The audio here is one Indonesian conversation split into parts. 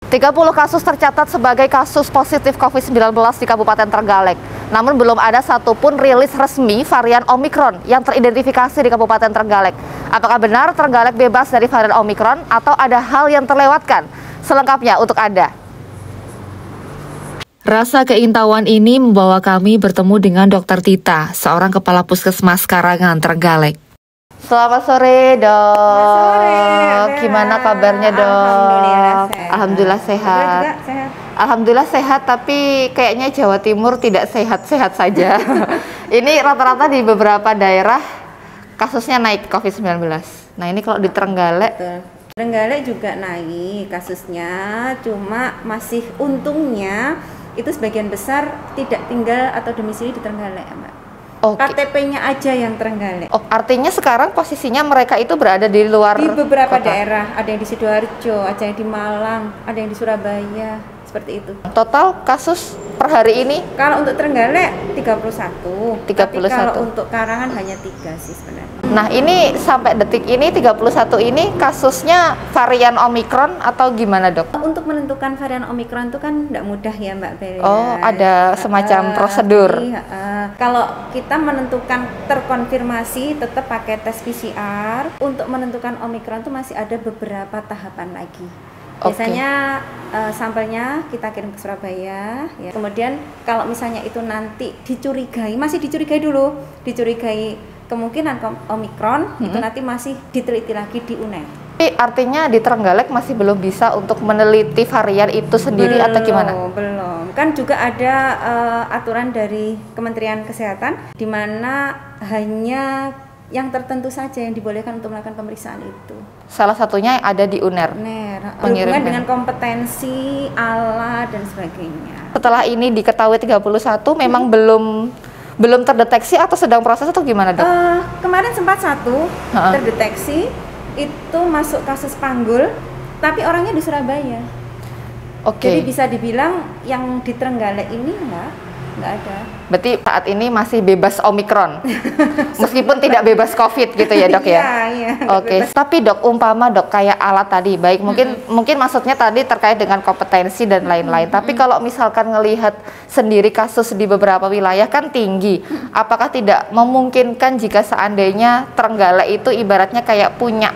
30 kasus tercatat sebagai kasus positif COVID-19 di Kabupaten Trenggalek. Namun belum ada satupun rilis resmi varian Omikron yang teridentifikasi di Kabupaten Trenggalek. Apakah benar Trenggalek bebas dari varian Omikron atau ada hal yang terlewatkan? Selengkapnya untuk Anda. Rasa keintawan ini membawa kami bertemu dengan Dr. Tita, seorang kepala puskesmas Karangan, Trenggalek. Selamat sore, Dok. Selamat sore. Gimana kabarnya, Dok? Alhamdulillah sehat. Alhamdulillah sehat, tapi kayaknya Jawa Timur tidak sehat-sehat saja. Ini rata-rata di beberapa daerah kasusnya naik COVID-19. Nah, ini kalau di Trenggalek. Trenggalek juga naik kasusnya, cuma masih untungnya itu sebagian besar tidak tinggal atau domisili di Trenggalek, Mbak. Okay. KTP-nya aja yang Trenggalek. Oh, artinya sekarang posisinya mereka itu berada di luar di beberapa kota. daerah, ada yang di Sidoarjo, ada yang di Malang, ada yang di Surabaya, seperti itu. Total kasus per hari ini? Kalau untuk Trenggalek 31. 31. Tapi kalau untuk Karangan hanya 3 sih sebenarnya. Nah, ini sampai detik ini 31 ini kasusnya varian Omikron atau gimana, Dok? Untuk menentukan varian Omikron itu kan tidak mudah ya, Mbak Bel. Oh, ada semacam prosedur. Kalau kita menentukan terkonfirmasi tetap pakai tes PCR. Untuk menentukan Omikron itu masih ada beberapa tahapan lagi. Biasanya sampelnya kita kirim ke Surabaya, ya. Kemudian kalau misalnya itu nanti dicurigai, masih dicurigai dulu, dicurigai kemungkinan Omikron, itu nanti masih diteliti lagi di UNER. Tapi artinya di Trenggalek masih belum bisa untuk meneliti varian itu sendiri atau gimana? Belum. Kan juga ada aturan dari Kementerian Kesehatan di mana hanya yang tertentu saja yang dibolehkan untuk melakukan pemeriksaan itu. Salah satunya ada di UNER. Berhubungan dengan kompetensi, alat dan sebagainya. Setelah ini diketahui 31 memang belum terdeteksi atau sedang proses atau gimana, Dok? Kemarin sempat satu terdeteksi, itu masuk kasus panggul, tapi orangnya di Surabaya. Jadi bisa dibilang yang di Trenggalek ini nggak ada. Berarti saat ini masih bebas Omikron, meskipun tidak bebas COVID gitu ya, Dok ya? Iya. Tapi Dok, umpama Dok kayak alat tadi, baik mungkin maksudnya tadi terkait dengan kompetensi dan lain-lain. Tapi kalau misalkan ngelihat sendiri kasus di beberapa wilayah kan tinggi, apakah tidak memungkinkan jika seandainya Trenggalek itu ibaratnya kayak punya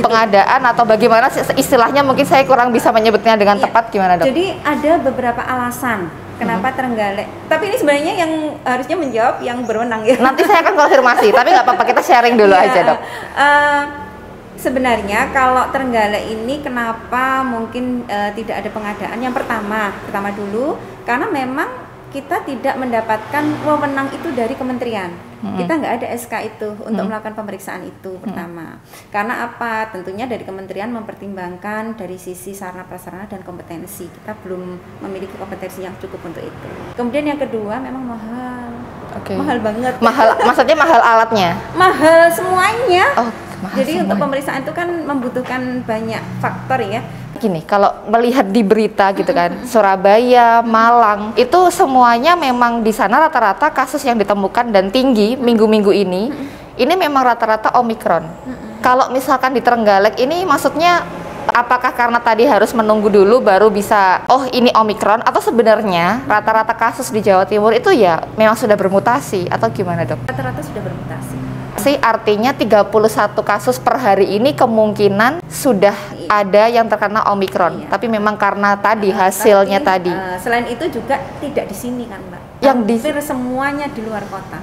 pengadaan atau bagaimana istilahnya, mungkin saya kurang bisa menyebutnya dengan tepat, gimana, Dok? Jadi ada beberapa alasan kenapa Trenggalek, tapi ini sebenarnya yang harusnya menjawab yang berwenang ya. Nanti saya akan konfirmasi, tapi nggak apa-apa, kita sharing dulu aja, Dok. Sebenarnya kalau Trenggalek ini kenapa mungkin tidak ada pengadaan? Yang pertama dulu karena memang kita tidak mendapatkan wewenang itu dari kementerian. Kita nggak ada SK itu untuk melakukan pemeriksaan itu pertama. Karena apa? Tentunya dari kementerian mempertimbangkan dari sisi sarana prasarana dan kompetensi. Kita belum memiliki kompetensi yang cukup untuk itu. Kemudian yang kedua memang mahal. Mahal banget. Mahal, maksudnya mahal alatnya? Mahal semuanya. Jadi semuanya. untuk pemeriksaan itu kan membutuhkan banyak faktor ya. Gini, kalau melihat di berita gitu kan, Surabaya, Malang, itu semuanya memang di sana rata-rata kasus yang ditemukan dan tinggi minggu-minggu ini memang rata-rata Omikron. Kalau misalkan di Trenggalek ini maksudnya apakah karena tadi harus menunggu dulu baru bisa, oh ini Omikron, atau sebenarnya rata-rata kasus di Jawa Timur itu ya memang sudah bermutasi atau gimana, Dok? Rata-rata sudah bermutasi. Artinya 31 kasus per hari ini kemungkinan sudah ada yang terkena Omikron. Tapi memang karena tadi hasilnya tadi. Selain itu juga tidak di sini kan, Mbak. Hampir semuanya di luar kota.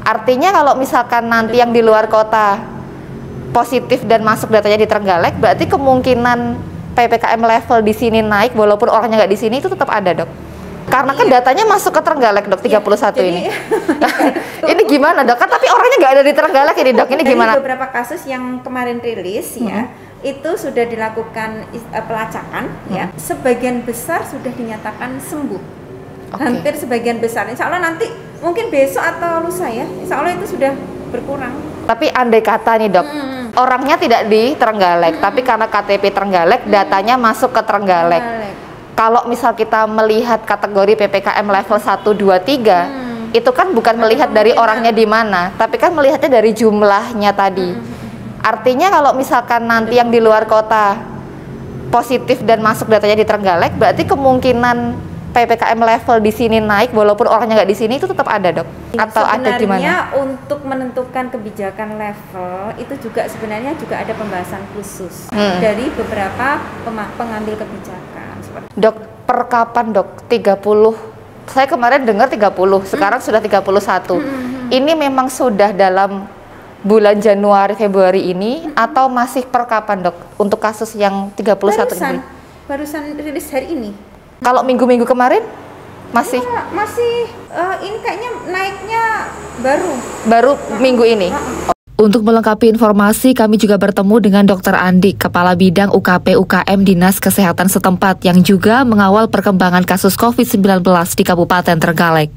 Artinya kalau misalkan nanti yang di luar kota positif dan masuk datanya di Trenggalek, berarti kemungkinan PPKM level di sini naik walaupun orangnya nggak di sini itu tetap ada, Dok. Karena kan datanya masuk ke Trenggalek, Dok, 31 ini. Ini gimana, Dok? Kan tapi orangnya nggak ada di Trenggalek ini, Dok. Ini gimana? Dari beberapa kasus yang kemarin rilis ya, itu sudah dilakukan pelacakan ya. Sebagian besar sudah dinyatakan sembuh. Hampir sebagian besar. Insya Allah nanti mungkin besok atau lusa ya. Insya Allah itu sudah berkurang. Tapi andai kata nih, Dok, orangnya tidak di Trenggalek, tapi karena KTP Trenggalek datanya masuk ke Trenggalek. Kalau misal kita melihat kategori PPKM level 1, 2, 3, itu kan bukan melihat dari orangnya di mana, tapi kan melihatnya dari jumlahnya tadi. Artinya kalau misalkan nanti yang di luar kota positif dan masuk datanya di Trenggalek, berarti kemungkinan PPKM level di sini naik walaupun orangnya nggak di sini itu tetap ada, Dok? Atau ada di mana? Sebenarnya untuk menentukan kebijakan level itu sebenarnya juga ada pembahasan khusus dari beberapa pengambil kebijakan. Dok, per kapan, Dok? 30. Saya kemarin dengar 30, sekarang sudah 31. Ini memang sudah dalam bulan Januari Februari ini atau masih per kapan, Dok? Untuk kasus yang 31 ini? Barusan rilis hari ini. Kalau minggu-minggu kemarin masih? Ya, masih ini kayaknya naiknya baru minggu ini. Untuk melengkapi informasi, kami juga bertemu dengan Dr. Andik, Kepala Bidang UKP UKM Dinas Kesehatan setempat yang juga mengawal perkembangan kasus COVID-19 di Kabupaten Trenggalek.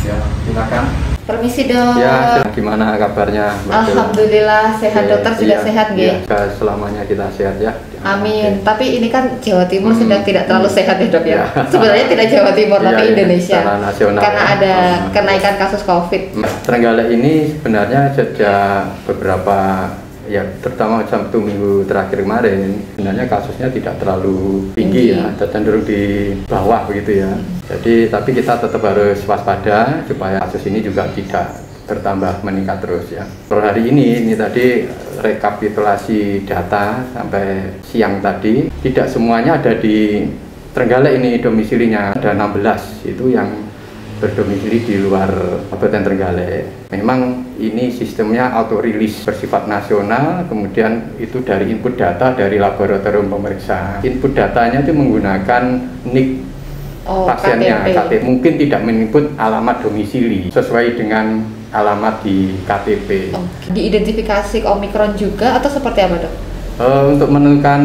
Ya, silakan. Permisi, Dok. Ya, gimana kabarnya? Alhamdulillah sehat, Dokter juga sehat, nggih. Ya, selamanya kita sehat ya. Amin. Tapi ini kan Jawa Timur sedang tidak terlalu sehat ya, Dok ya. Sebenarnya tidak Jawa Timur tapi Indonesia. Nasional, karena ada kenaikan kasus COVID. Trenggalek ini sebenarnya sejak beberapa terutama 1 minggu terakhir kemarin sebenarnya kasusnya tidak terlalu tinggi ya, cenderung di bawah begitu ya. Jadi tapi kita tetap harus waspada supaya kasus ini juga tidak bertambah meningkat terus ya. Per hari ini tadi rekapitulasi data sampai siang tadi, tidak semuanya ada di Trenggalek ini domisilinya, ada 16 itu yang berdomisili di luar Kabupaten Trenggalek. Memang ini sistemnya auto rilis bersifat nasional, kemudian itu dari input data dari laboratorium pemeriksa. Input datanya itu menggunakan NIK pasiennya, KTP. Mungkin tidak menyebut alamat domisili sesuai dengan alamat di KTP. Diidentifikasi Omikron juga atau seperti apa, Dok? Untuk menentukan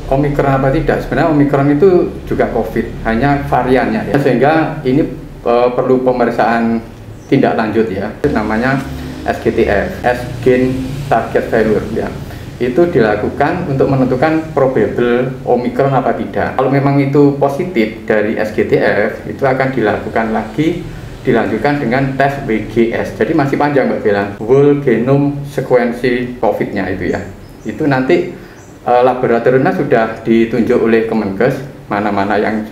Omikron apa tidak, sebenarnya Omikron itu juga COVID, hanya variannya ya. Sehingga ini perlu pemeriksaan tindak lanjut ya, itu namanya SGTF, Gene Target Value ya. Itu dilakukan untuk menentukan probable Omikron apa tidak. Kalau memang itu positif dari SGTF, itu akan dilanjutkan dengan tes WGS. Jadi masih panjang Mbak Bella, Whole Genome Sequencing COVID-nya itu ya. Itu nanti laboratoriumnya sudah ditunjuk oleh Kemenkes, mana-mana yang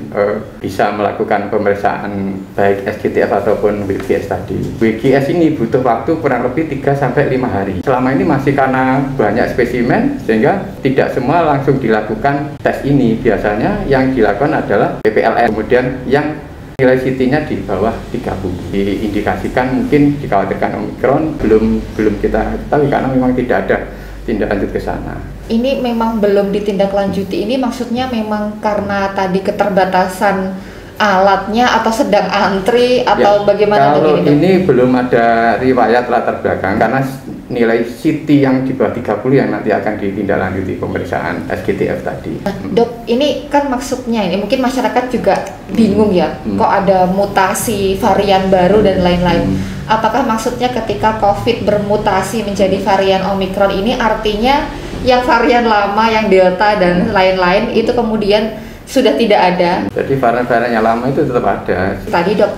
bisa melakukan pemeriksaan baik SGTF ataupun WGS tadi. WGS ini butuh waktu kurang lebih 3-5 hari. Selama ini masih karena banyak spesimen sehingga tidak semua langsung dilakukan tes ini. Biasanya yang dilakukan adalah PPLN, kemudian yang nilai CT-nya di bawah 30. Diindikasikan mungkin dikhawatirkan Omikron, belum kita ketahui karena memang tidak ada tindak lanjut ke sana. Ini memang belum ditindaklanjuti, ini maksudnya memang karena tadi keterbatasan alatnya atau sedang antri atau bagaimana? Kalau ini belum ada riwayat latar belakang karena nilai CT yang di bawah 30 yang nanti akan ditindaklanjuti pemeriksaan SGTF tadi. Dok, ini kan maksudnya ini mungkin masyarakat juga bingung ya, kok ada mutasi varian baru dan lain-lain. Apakah maksudnya ketika COVID bermutasi menjadi varian Omikron ini artinya yang varian lama, yang Delta dan lain-lain itu kemudian sudah tidak ada? Jadi varian-varian yang lama itu tetap ada. Tadi, Dok,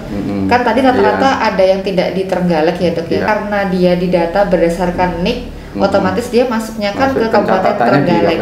kan tadi rata-rata ada yang tidak di Trenggalek ya, Dok ya, karena dia didata berdasarkan NIK. Otomatis dia masuknya kan ke Kabupaten Trenggalek.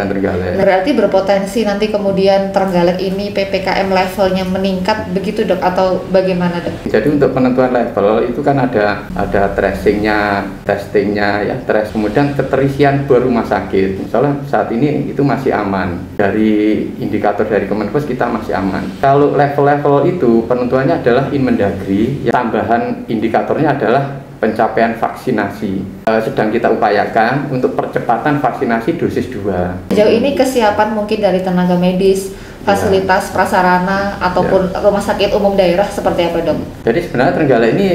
Berarti berpotensi nanti kemudian Trenggalek ini PPKM levelnya meningkat begitu, Dok, atau bagaimana, Dok? Jadi untuk penentuan level itu kan ada tracingnya, testingnya ya, kemudian keterisian bor rumah sakit. Misalnya saat ini itu masih aman. Dari indikator dari Kemenkes kita masih aman. Kalau level-level itu penentuannya adalah Inmendagri, tambahan indikatornya adalah pencapaian vaksinasi. Sedang kita upayakan untuk percepatan vaksinasi dosis 2. Sejauh ini kesiapan mungkin dari tenaga medis, fasilitas prasarana ataupun rumah sakit umum daerah seperti apa, Dok? Jadi sebenarnya Trenggalek ini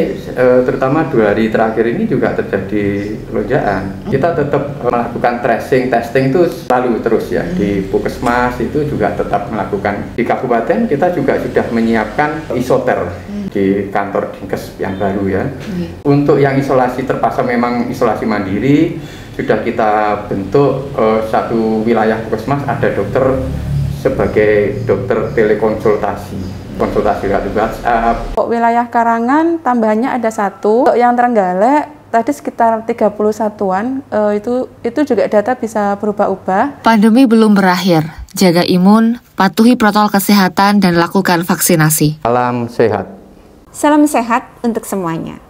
terutama 2 hari terakhir ini juga terjadi lonjakan. Kita tetap melakukan tracing, testing itu selalu terus ya. Di Puskesmas itu juga tetap melakukan. Di kabupaten kita juga sudah menyiapkan isoter di kantor Dinkes yang baru ya. Untuk yang isolasi terpaksa memang isolasi mandiri sudah kita bentuk satu wilayah Puskesmas ada dokter sebagai dokter telekonsultasi, konsultasi lewat WhatsApp. Wilayah Karangan tambahnya ada 1, untuk yang Trenggalek tadi sekitar 31-an, itu juga data bisa berubah-ubah. Pandemi belum berakhir. Jaga imun, patuhi protokol kesehatan, dan lakukan vaksinasi. Salam sehat. Salam sehat untuk semuanya.